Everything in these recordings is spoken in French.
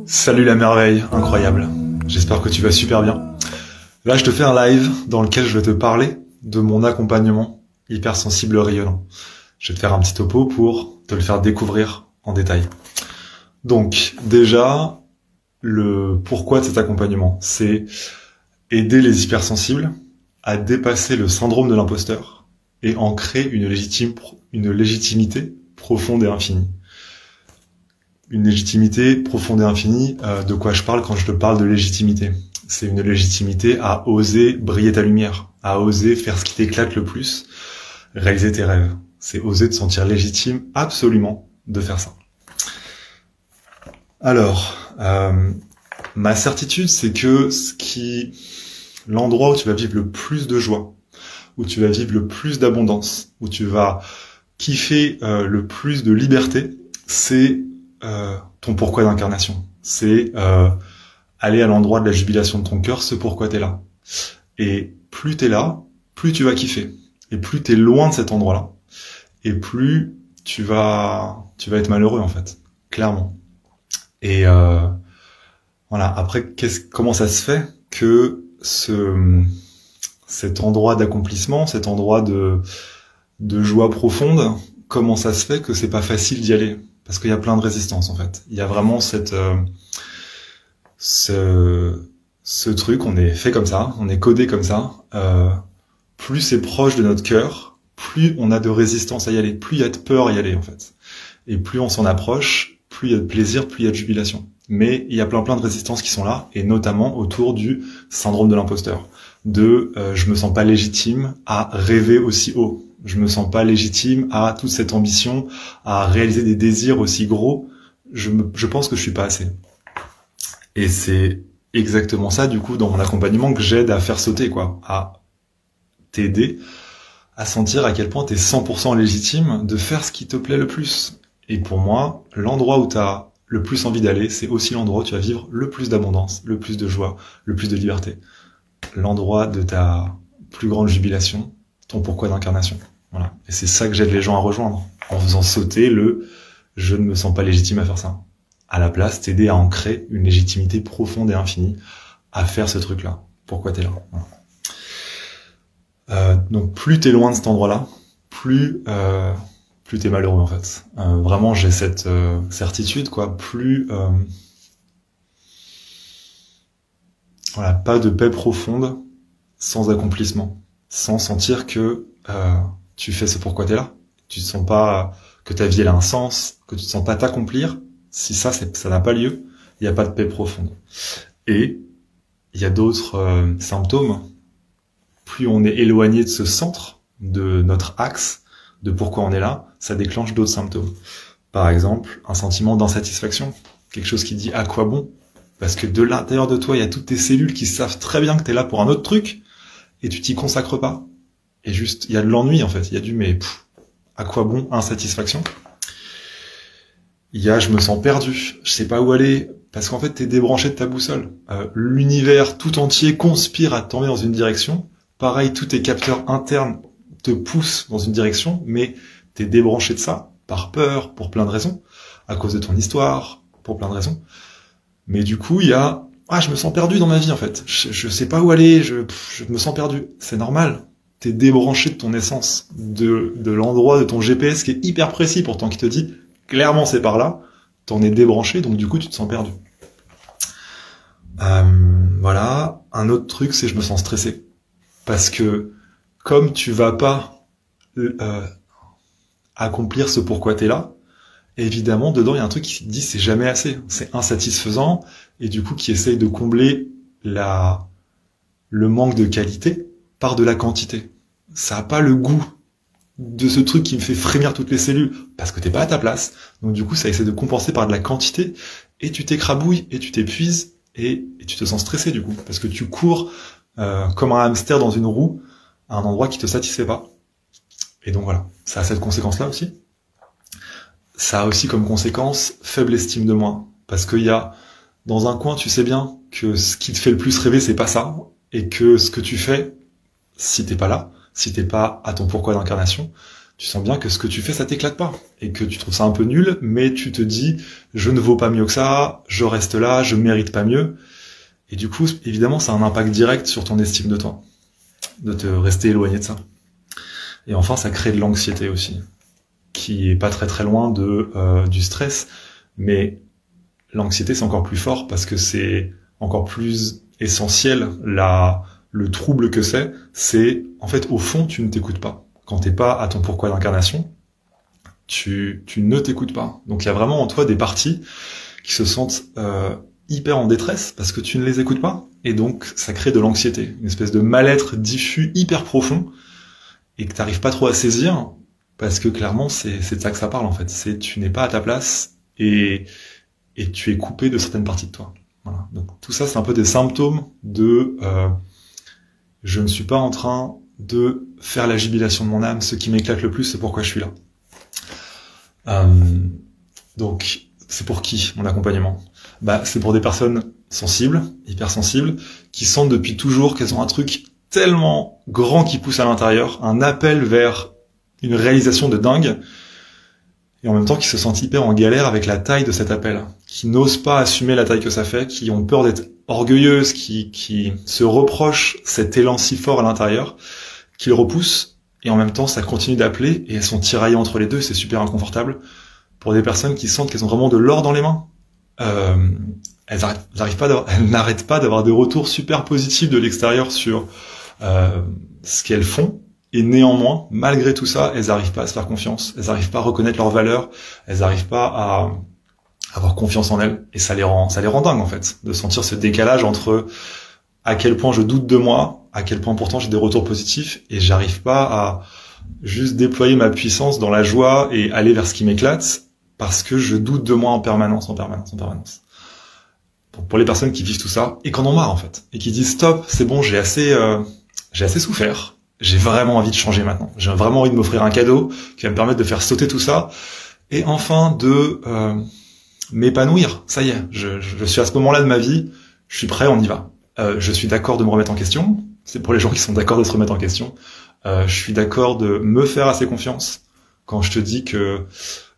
Salut la merveille, incroyable. J'espère que tu vas super bien. Là, je te fais un live dans lequel je vais te parler de mon accompagnement hypersensible rayonnant. Je vais te faire un petit topo pour te le faire découvrir en détail. Donc, déjà, le pourquoi de cet accompagnement, c'est aider les hypersensibles à dépasser le syndrome de l'imposteur et en créer une légitimité profonde et infinie. Une légitimité profonde et infinie, de quoi je parle quand je te parle de légitimité? C'est une légitimité à oser briller ta lumière, à oser faire ce qui t'éclate le plus, réaliser tes rêves. C'est oser te sentir légitime absolument de faire ça. Alors, ma certitude, c'est que l'endroit où tu vas vivre le plus de joie, où tu vas vivre le plus d'abondance, où tu vas kiffer le plus de liberté, c'est ton pourquoi d'incarnation. C'est aller à l'endroit de la jubilation de ton cœur, ce pourquoi t'es là. Et plus t'es là, plus tu vas kiffer. Et plus t'es loin de cet endroit-là, et plus tu vas être malheureux en fait, clairement. Et voilà. Après, comment ça se fait que cet endroit d'accomplissement, cet endroit de joie profonde, comment ça se fait que c'est pas facile d'y aller? Parce qu'il y a plein de résistances en fait. Il y a vraiment ce truc, on est fait comme ça, on est codé comme ça. Plus c'est proche de notre cœur, plus on a de résistance à y aller, plus il y a de peur à y aller en fait. Et plus on s'en approche, plus il y a de plaisir, plus il y a de jubilation. Mais il y a plein de résistances qui sont là, et notamment autour du syndrome de l'imposteur. Je me sens pas légitime à rêver aussi haut. Je me sens pas légitime à toute cette ambition, à réaliser des désirs aussi gros. Je pense que je suis pas assez. Et c'est exactement ça, du coup, dans mon accompagnement que j'aide à faire sauter, quoi, à t'aider à sentir à quel point t'es 100% légitime de faire ce qui te plaît le plus. Et pour moi, l'endroit où t'as le plus envie d'aller, c'est aussi l'endroit où tu vas vivre le plus d'abondance, le plus de joie, le plus de liberté. L'endroit de ta plus grande jubilation, ton pourquoi d'incarnation. Voilà. Et c'est ça que j'aide les gens à rejoindre, en faisant sauter je ne me sens pas légitime à faire ça. À la place, t'aider à ancrer une légitimité profonde et infinie à faire ce truc-là. Pourquoi t'es là? Voilà. Donc plus t'es loin de cet endroit-là, plus t'es malheureux en fait. Vraiment, j'ai cette certitude, quoi. Voilà, pas de paix profonde sans accomplissement, sans sentir que tu fais ce pourquoi t'es là. Tu te sens pas que ta vie elle a un sens, que tu te sens pas t'accomplir. Si ça n'a pas lieu, il n'y a pas de paix profonde. Et il y a d'autres symptômes. Plus on est éloigné de ce centre, de notre axe, de pourquoi on est là, ça déclenche d'autres symptômes. Par exemple, un sentiment d'insatisfaction, quelque chose qui dit à quoi bon? Parce que de l'intérieur de toi, il y a toutes tes cellules qui savent très bien que tu es là pour un autre truc, et tu t'y consacres pas. Et juste, il y a de l'ennui en fait, il y a à quoi bon? Insatisfaction. Il y a je me sens perdu, je sais pas où aller, parce qu'en fait t'es débranché de ta boussole. L'univers tout entier conspire à t'emmener dans une direction. Pareil, tous tes capteurs internes te poussent dans une direction, mais t'es débranché de ça, par peur, pour plein de raisons, à cause de ton histoire, pour plein de raisons. Mais du coup, il y a je me sens perdu dans ma vie en fait. Je sais pas où aller, je me sens perdu. C'est normal. T'es débranché de ton essence, de l'endroit de ton GPS qui est hyper précis pourtant, qui te dit clairement c'est par là. T'en es débranché, donc du coup tu te sens perdu. Voilà. Un autre truc, c'est je me sens stressé. Parce que comme tu vas pas accomplir ce pourquoi t'es là, évidemment, dedans, il y a un truc qui dit c'est jamais assez, c'est insatisfaisant, et du coup, qui essaye de combler le manque de qualité par de la quantité. Ça a pas le goût de ce truc qui me fait frémir toutes les cellules, parce que t'es pas à ta place. Donc du coup, ça essaie de compenser par de la quantité, et tu t'écrabouilles, et tu t'épuises, et tu te sens stressé du coup, parce que tu cours comme un hamster dans une roue, à un endroit qui te satisfait pas. Et donc voilà, ça a cette conséquence-là aussi. Ça a aussi comme conséquence faible estime de moi. Parce qu'il y a, dans un coin, tu sais bien que ce qui te fait le plus rêver, c'est pas ça. Et que ce que tu fais, si t'es pas là, si t'es pas à ton pourquoi d'incarnation, tu sens bien que ce que tu fais, ça t'éclate pas, et que tu trouves ça un peu nul, mais tu te dis, je ne vaux pas mieux que ça, je reste là, je mérite pas mieux. Et du coup, évidemment, ça a un impact direct sur ton estime de toi, de te rester éloigné de ça. Et enfin, ça crée de l'anxiété aussi, qui est pas très très loin du stress, mais l'anxiété c'est encore plus fort parce que c'est encore plus essentiel. Le trouble que c'est en fait au fond tu ne t'écoutes pas. Quand t'es pas à ton pourquoi d'incarnation, tu ne t'écoutes pas. Donc il y a vraiment en toi des parties qui se sentent hyper en détresse parce que tu ne les écoutes pas, et donc ça crée de l'anxiété, une espèce de mal-être diffus hyper profond et que t'arrives pas trop à saisir parce que clairement c'est de ça que ça parle en fait. C'est tu n'es pas à ta place et tu es coupé de certaines parties de toi. Voilà. Donc tout ça c'est un peu des symptômes de je ne suis pas en train de faire la jubilation de mon âme. Ce qui m'éclate le plus, c'est pourquoi je suis là. Donc c'est pour qui mon accompagnement? C'est pour des personnes sensibles, hypersensibles, qui sentent depuis toujours qu'elles ont un truc tellement grand qui pousse à l'intérieur, un appel vers une réalisation de dingue, et en même temps qui se sentent hyper en galère avec la taille de cet appel, qui n'osent pas assumer la taille que ça fait, qui ont peur d'être orgueilleuses, qui se reprochent cet élan si fort à l'intérieur, qui le repoussent, et en même temps ça continue d'appeler, et elles sont tiraillées entre les deux, c'est super inconfortable. Pour des personnes qui sentent qu'elles ont vraiment de l'or dans les mains, elles n'arrêtent pas d'avoir des retours super positifs de l'extérieur sur ce qu'elles font, et néanmoins, malgré tout ça, elles n'arrivent pas à se faire confiance, elles n'arrivent pas à reconnaître leurs valeurs, elles n'arrivent pas à avoir confiance en elles, et ça les rend dingues en fait, de sentir ce décalage entre à quel point je doute de moi, à quel point pourtant j'ai des retours positifs, et j'arrive pas à juste déployer ma puissance dans la joie et aller vers ce qui m'éclate, parce que je doute de moi en permanence. Pour les personnes qui vivent tout ça, et qui en ont marre en fait, et qui disent stop, c'est bon, j'ai assez souffert, j'ai vraiment envie de changer maintenant, j'ai vraiment envie de m'offrir un cadeau qui va me permettre de faire sauter tout ça, et enfin de m'épanouir, ça y est, je suis à ce moment-là de ma vie, je suis prêt, on y va. Je suis d'accord de me remettre en question, c'est pour les gens qui sont d'accord de se remettre en question, je suis d'accord de me faire assez confiance, quand je te dis que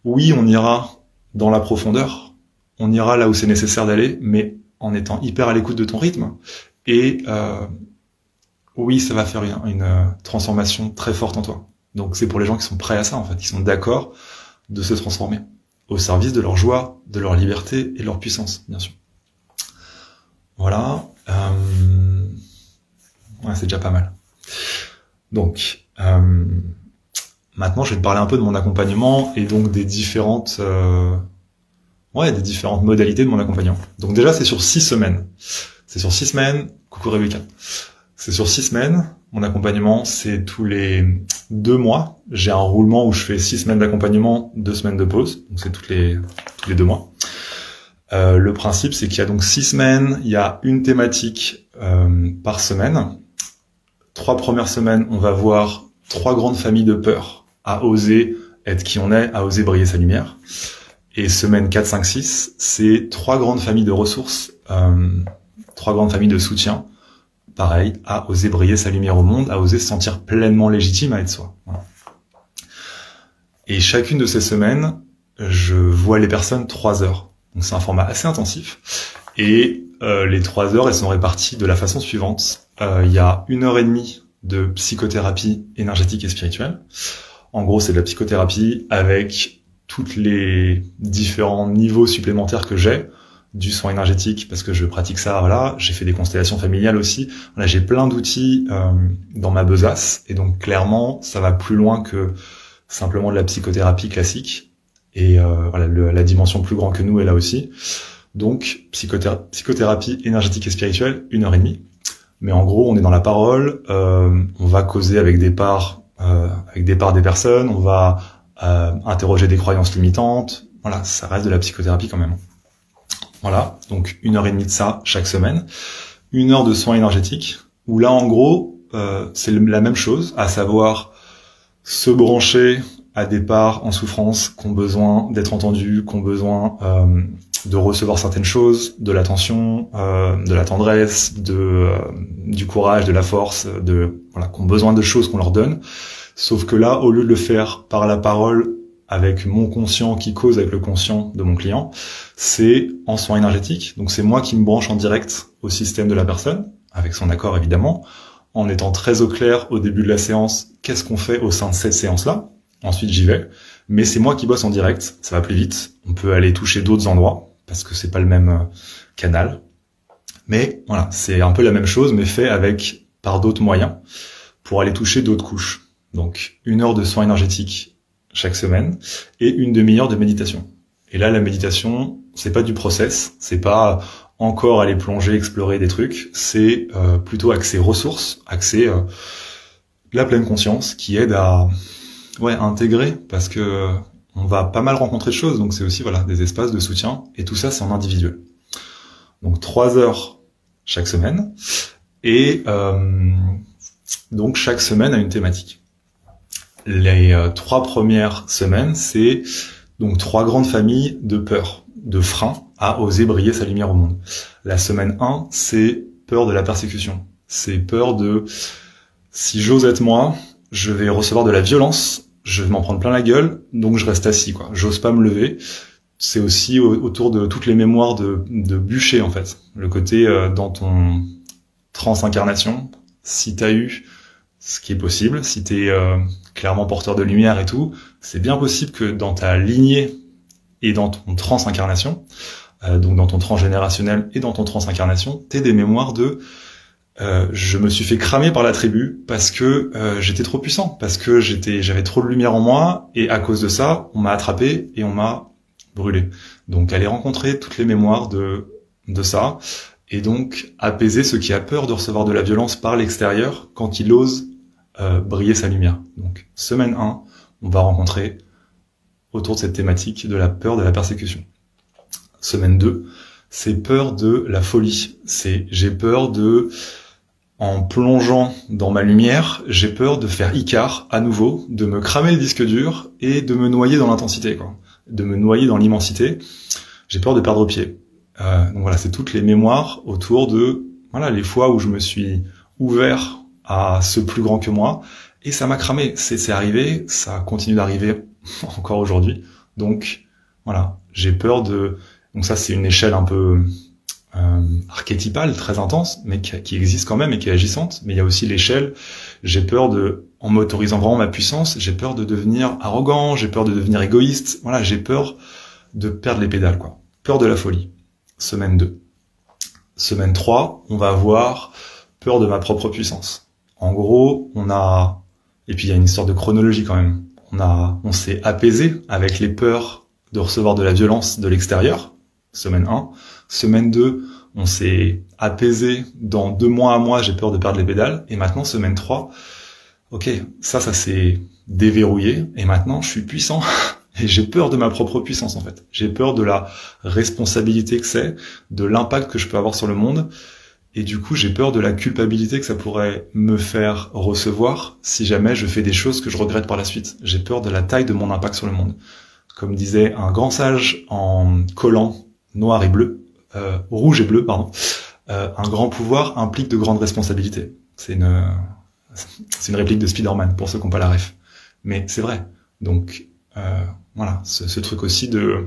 oui, on ira dans la profondeur, on ira là où c'est nécessaire d'aller, mais en étant hyper à l'écoute de ton rythme. Et oui, ça va faire une transformation très forte en toi. Donc c'est pour les gens qui sont prêts à ça, en fait, qui sont d'accord de se transformer au service de leur joie, de leur liberté et de leur puissance, bien sûr. Voilà. Ouais, c'est déjà pas mal. Donc, maintenant, je vais te parler un peu de mon accompagnement et donc des différentes modalités de mon accompagnement. Donc déjà, c'est sur 6 semaines. C'est sur 6 semaines. Coucou Rebecca. C'est sur 6 semaines. Mon accompagnement, c'est tous les 2 mois. J'ai un roulement où je fais 6 semaines d'accompagnement, 2 semaines de pause. Donc c'est tous les 2 mois. Le principe, c'est qu'il y a donc 6 semaines. Il y a une thématique par semaine. 3 premières semaines, on va voir 3 grandes familles de peur à oser être qui on est, à oser briller sa lumière. Et semaine 4, 5, 6, c'est 3 grandes familles de ressources, 3 grandes familles de soutien, pareil, à oser briller sa lumière au monde, à oser se sentir pleinement légitime à être soi. Voilà. Et chacune de ces semaines, je vois les personnes 3 heures. Donc c'est un format assez intensif. Et les 3 heures, elles sont réparties de la façon suivante. Il y a 1h30 de psychothérapie énergétique et spirituelle. En gros, c'est de la psychothérapie avec tous les différents niveaux supplémentaires que j'ai, du soin énergétique parce que je pratique ça, voilà, j'ai fait des constellations familiales aussi, voilà, j'ai plein d'outils dans ma besace, et donc clairement, ça va plus loin que simplement de la psychothérapie classique, et voilà, la dimension plus grande que nous est là aussi. Donc, psychothérapie énergétique et spirituelle, 1h30. Mais en gros, on est dans la parole, on va causer avec des parts des personnes, on va interroger des croyances limitantes. Voilà, ça reste de la psychothérapie quand même. Voilà, donc 1h30 de ça chaque semaine. 1 heure de soins énergétiques, où là, en gros, c'est la même chose, à savoir se brancher à des parts en souffrance qui ont besoin d'être entendues, qui ont besoin de recevoir certaines choses, de l'attention, de la tendresse, du courage, de la force, qui ont besoin de choses qu'on leur donne. Sauf que là, au lieu de le faire par la parole, avec mon conscient qui cause avec le conscient de mon client, c'est en soin énergétique. Donc c'est moi qui me branche en direct au système de la personne, avec son accord évidemment, en étant très au clair au début de la séance, qu'est-ce qu'on fait au sein de cette séance-là. Ensuite j'y vais, mais c'est moi qui bosse en direct, ça va plus vite, on peut aller toucher d'autres endroits, parce que c'est pas le même canal. Mais voilà, c'est un peu la même chose, mais fait par d'autres moyens, pour aller toucher d'autres couches. Donc 1 heure de soin énergétique chaque semaine, et 1 demi-heure de méditation. Et là, la méditation, c'est pas du process, c'est pas encore aller plonger, explorer des trucs, c'est plutôt axé ressources, axé la pleine conscience, qui aide à intégrer, parce que on va pas mal rencontrer de choses, donc c'est aussi des espaces de soutien, et tout ça c'est en individuel. Donc 3 heures chaque semaine, et donc chaque semaine a une thématique. Les 3 premières semaines, c'est donc 3 grandes familles de peur, de frein à oser briller sa lumière au monde. La semaine 1, c'est peur de la persécution. C'est peur de, si j'ose être moi, je vais recevoir de la violence, je vais m'en prendre plein la gueule, donc je reste assis, quoi. J'ose pas me lever. C'est aussi autour de toutes les mémoires de bûcher, en fait. Le côté dans ton transincarnation, si t'as eu ce qui est possible, si t'es clairement porteur de lumière et tout, c'est bien possible que dans ta lignée et dans ton transincarnation, donc dans ton transgénérationnel et dans ton transincarnation, t'aies des mémoires de je me suis fait cramer par la tribu parce que j'étais trop puissant, parce que j'avais trop de lumière en moi, et à cause de ça, on m'a attrapé et on m'a brûlé. Donc aller rencontrer toutes les mémoires de ça, et donc apaiser ceux qui a peur de recevoir de la violence par l'extérieur quand il ose briller sa lumière. Donc semaine 1, on va rencontrer autour de cette thématique de la peur de la persécution. Semaine 2, c'est peur de la folie. J'ai peur en plongeant dans ma lumière, j'ai peur de faire Icare à nouveau, de me cramer le disque dur et de me noyer dans l'intensité, quoi. De me noyer dans l'immensité. J'ai peur de perdre pied. Donc voilà, c'est toutes les mémoires autour de les fois où je me suis ouvert à ce plus grand que moi, et ça m'a cramé. C'est arrivé, ça continue d'arriver encore aujourd'hui. Donc j'ai peur donc ça c'est une échelle un peu archétypale, très intense, mais qui existe quand même et qui est agissante. Mais il y a aussi l'échelle, j'ai peur en m'autorisant vraiment ma puissance, j'ai peur de devenir arrogant, j'ai peur de devenir égoïste, j'ai peur de perdre les pédales, quoi. Peur de la folie. Semaine 2. Semaine 3, on va avoir peur de ma propre puissance. En gros, et puis il y a une sorte de chronologie quand même. On s'est apaisé avec les peurs de recevoir de la violence de l'extérieur. Semaine 1. Semaine 2, on s'est apaisé dans 2 mois à moi, j'ai peur de perdre les pédales. Et maintenant, semaine 3, ok, ça s'est déverrouillé. Et maintenant, je suis puissant. Et j'ai peur de ma propre puissance, en fait. J'ai peur de la responsabilité que c'est, de l'impact que je peux avoir sur le monde. Et du coup, j'ai peur de la culpabilité que ça pourrait me faire recevoir si jamais je fais des choses que je regrette par la suite. J'ai peur de la taille de mon impact sur le monde. Comme disait un grand sage en collant rouge et bleu, un grand pouvoir implique de grandes responsabilités. C'est une réplique de Spider-Man, pour ceux qui n'ont pas la ref. Mais c'est vrai. Donc, ce truc aussi de...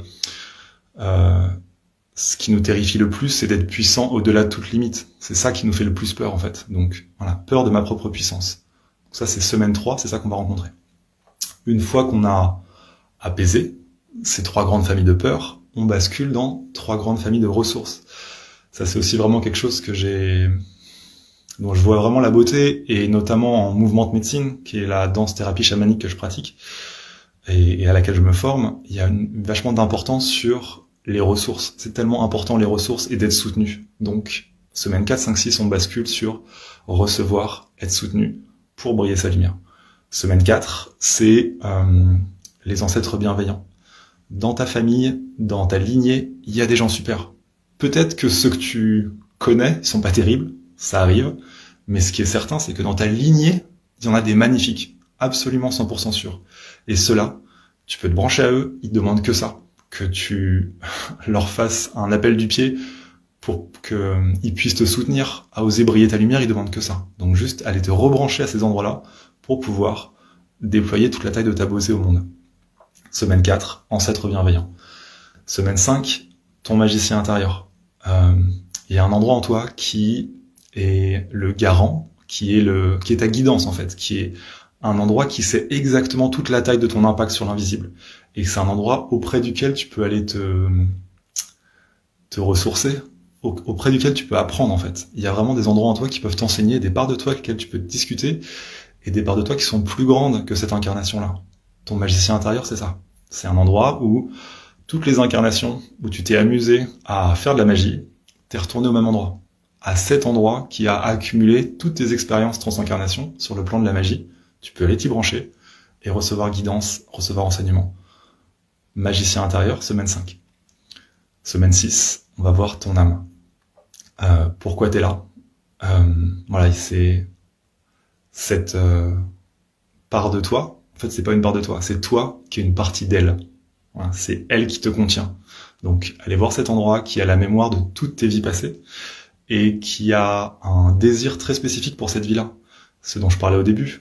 ce qui nous terrifie le plus, c'est d'être puissant au-delà de toute limite. C'est ça qui nous fait le plus peur, en fait. Donc, peur de ma propre puissance. Donc ça, c'est semaine 3, c'est ça qu'on va rencontrer. Une fois qu'on a apaisé ces 3 grandes familles de peur, on bascule dans 3 grandes familles de ressources. Ça, c'est aussi vraiment quelque chose dont je vois vraiment la beauté, et notamment en mouvement de médecine, qui est la danse-thérapie chamanique que je pratique, et à laquelle je me forme. Il y a vachement d'importance sur les ressources. C'est tellement important, les ressources, et d'être soutenu. Donc, semaine 4, 5, 6, on bascule sur recevoir, être soutenu pour briller sa lumière. Semaine 4, c'est les ancêtres bienveillants. Dans ta famille, dans ta lignée, il y a des gens super. Peut-être que ceux que tu connais, ils sont pas terribles, ça arrive, mais ce qui est certain, c'est que dans ta lignée, il y en a des magnifiques, absolument 100% sûrs. Et ceux-là, tu peux te brancher à eux, ils te demandent que ça. que tu leur fasses un appel du pied pour qu'ils puissent te soutenir à oser briller ta lumière, ils demandent que ça. Donc juste aller te rebrancher à ces endroits-là pour pouvoir déployer toute la taille de ta beauté au monde. Semaine 4, ancêtre bienveillant. Semaine 5, ton magicien intérieur. Il y a un endroit en toi qui est le garant, qui est ta guidance en fait, qui est un endroit qui sait exactement toute la taille de ton impact sur l'invisible. Et c'est un endroit auprès duquel tu peux aller te ressourcer, auprès duquel tu peux apprendre en fait. Il y a vraiment des endroits en toi qui peuvent t'enseigner, des parts de toi avec lesquelles tu peux discuter, et des parts de toi qui sont plus grandes que cette incarnation-là. Ton magicien intérieur, c'est ça. C'est un endroit où toutes les incarnations où tu t'es amusé à faire de la magie, t'es retourné au même endroit. À cet endroit qui a accumulé toutes tes expériences transincarnation sur le plan de la magie, tu peux aller t'y brancher et recevoir guidance, recevoir enseignement. Magicien intérieur, semaine 5. Semaine 6, on va voir ton âme. Pourquoi t'es là? Voilà, c'est cette part de toi. En fait, c'est pas une part de toi, c'est toi qui est une partie d'elle. Voilà, c'est elle qui te contient. Donc, allez voir cet endroit qui a la mémoire de toutes tes vies passées et qui a un désir très spécifique pour cette vie-là. Ce dont je parlais au début,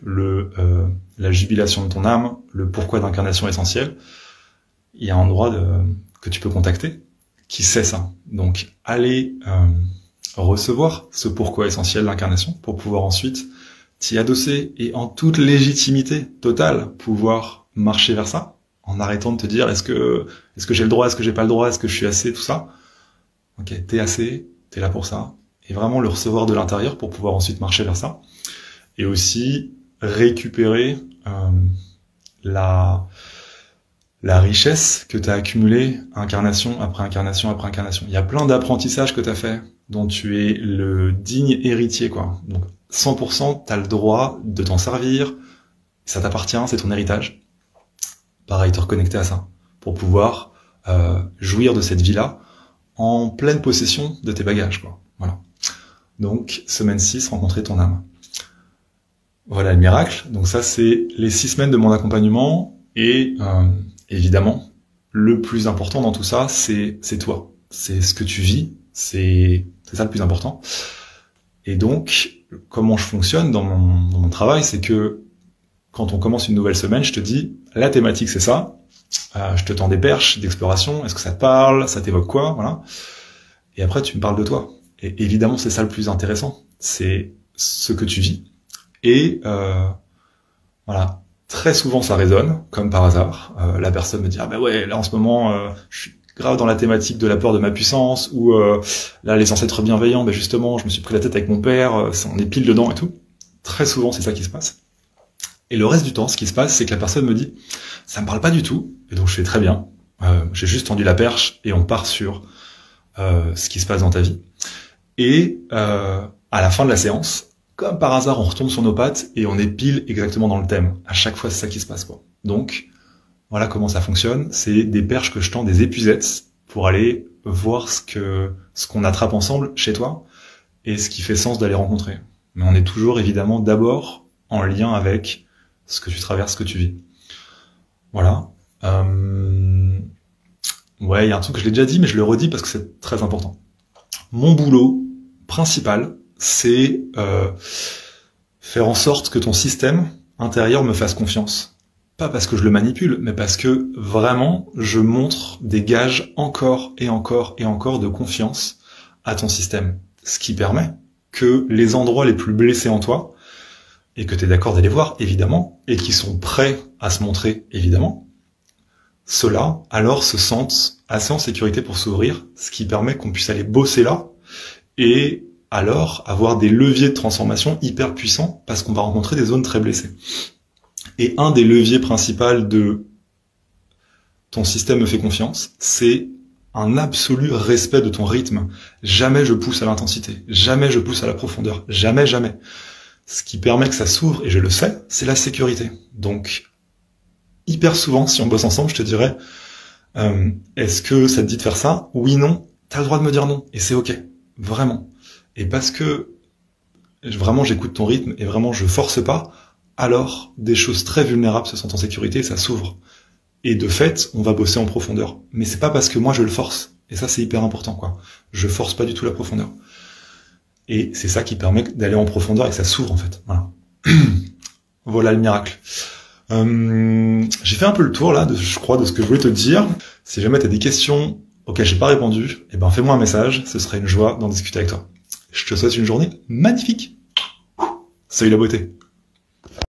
la jubilation de ton âme, le pourquoi d'incarnation essentielle. Il y a un endroit que tu peux contacter qui sait ça. Donc, allez recevoir ce pourquoi essentiel d'incarnation pour pouvoir ensuite t'y adosser et en toute légitimité totale pouvoir marcher vers ça en arrêtant de te dire est-ce que j'ai le droit, est-ce que j'ai pas le droit, est-ce que je suis assez, tout ça. Ok, t'es assez, t'es là pour ça. Et vraiment le recevoir de l'intérieur pour pouvoir ensuite marcher vers ça. Et aussi récupérer la richesse que tu as accumulée incarnation après incarnation après incarnation. Il y a plein d'apprentissages que tu as fait dont tu es le digne héritier, quoi. Donc 100%, tu as le droit de t'en servir, ça t'appartient, c'est ton héritage. Pareil, te reconnecter à ça pour pouvoir jouir de cette vie-là en pleine possession de tes bagages, quoi. Voilà. Donc, semaine 6, rencontrer ton âme. Voilà le miracle. Donc ça, c'est les 6 semaines de mon accompagnement. Et évidemment, le plus important dans tout ça, c'est toi. C'est ce que tu vis. C'est ça le plus important. Et donc, comment je fonctionne dans mon travail, c'est que quand on commence une nouvelle semaine, je te dis, la thématique, c'est ça. Je te tends des perches d'exploration. Est-ce que ça te parle? Ça t'évoque quoi? Voilà. Et après, tu me parles de toi. Et évidemment, c'est ça le plus intéressant. C'est ce que tu vis. Et voilà, très souvent ça résonne, comme par hasard. La personne me dit ah bah ouais, là en ce moment je suis grave dans la thématique de la peur de ma puissance, ou là les ancêtres bienveillants, bah justement je me suis pris la tête avec mon père, on est pile dedans et tout. Très souvent c'est ça qui se passe. Et le reste du temps, ce qui se passe, c'est que la personne me dit ça me parle pas du tout, et donc je fais très bien. J'ai juste tendu la perche et on part sur ce qui se passe dans ta vie. Et à la fin de la séance, comme par hasard, on retombe sur nos pattes et on est pile exactement dans le thème. À chaque fois, c'est ça qui se passe, quoi. Donc, voilà comment ça fonctionne. C'est des perches que je tends, des épuisettes, pour aller voir ce qu'on attrape ensemble chez toi et ce qui fait sens d'aller rencontrer. Mais on est toujours, évidemment, d'abord en lien avec ce que tu traverses, ce que tu vis. Voilà. Ouais, il y a un truc que je l'ai déjà dit, mais je le redis parce que c'est très important. Mon boulot principal, c'est faire en sorte que ton système intérieur me fasse confiance. Pas parce que je le manipule, mais parce que vraiment, je montre des gages encore et encore et encore de confiance à ton système. Ce qui permet que les endroits les plus blessés en toi, et que tu es d'accord d'aller voir, évidemment, et qui sont prêts à se montrer, évidemment, ceux-là, alors, se sentent assez en sécurité pour s'ouvrir, ce qui permet qu'on puisse aller bosser là, et alors avoir des leviers de transformation hyper puissants parce qu'on va rencontrer des zones très blessées. Et un des leviers principaux de ton système me fait confiance, c'est un absolu respect de ton rythme. Jamais je pousse à l'intensité, jamais je pousse à la profondeur, jamais, jamais. Ce qui permet que ça s'ouvre, et je le sais, c'est la sécurité. Donc, hyper souvent, si on bosse ensemble, je te dirais, est-ce que ça te dit de faire ça? Oui, non, t'as le droit de me dire non, et c'est ok, vraiment. Et parce que vraiment j'écoute ton rythme et vraiment je force pas, alors des choses très vulnérables se sentent en sécurité et ça s'ouvre. Et de fait, on va bosser en profondeur. Mais c'est pas parce que moi je le force. Et ça, c'est hyper important, quoi. Je force pas du tout la profondeur. Et c'est ça qui permet d'aller en profondeur et que ça s'ouvre, en fait. Voilà. Voilà le miracle. J'ai fait un peu le tour, là, je crois, de ce que je voulais te dire. Si jamais tu as des questions auxquelles j'ai pas répondu, eh ben, fais-moi un message. Ce serait une joie d'en discuter avec toi. Je te souhaite une journée magnifique. Salut la beauté.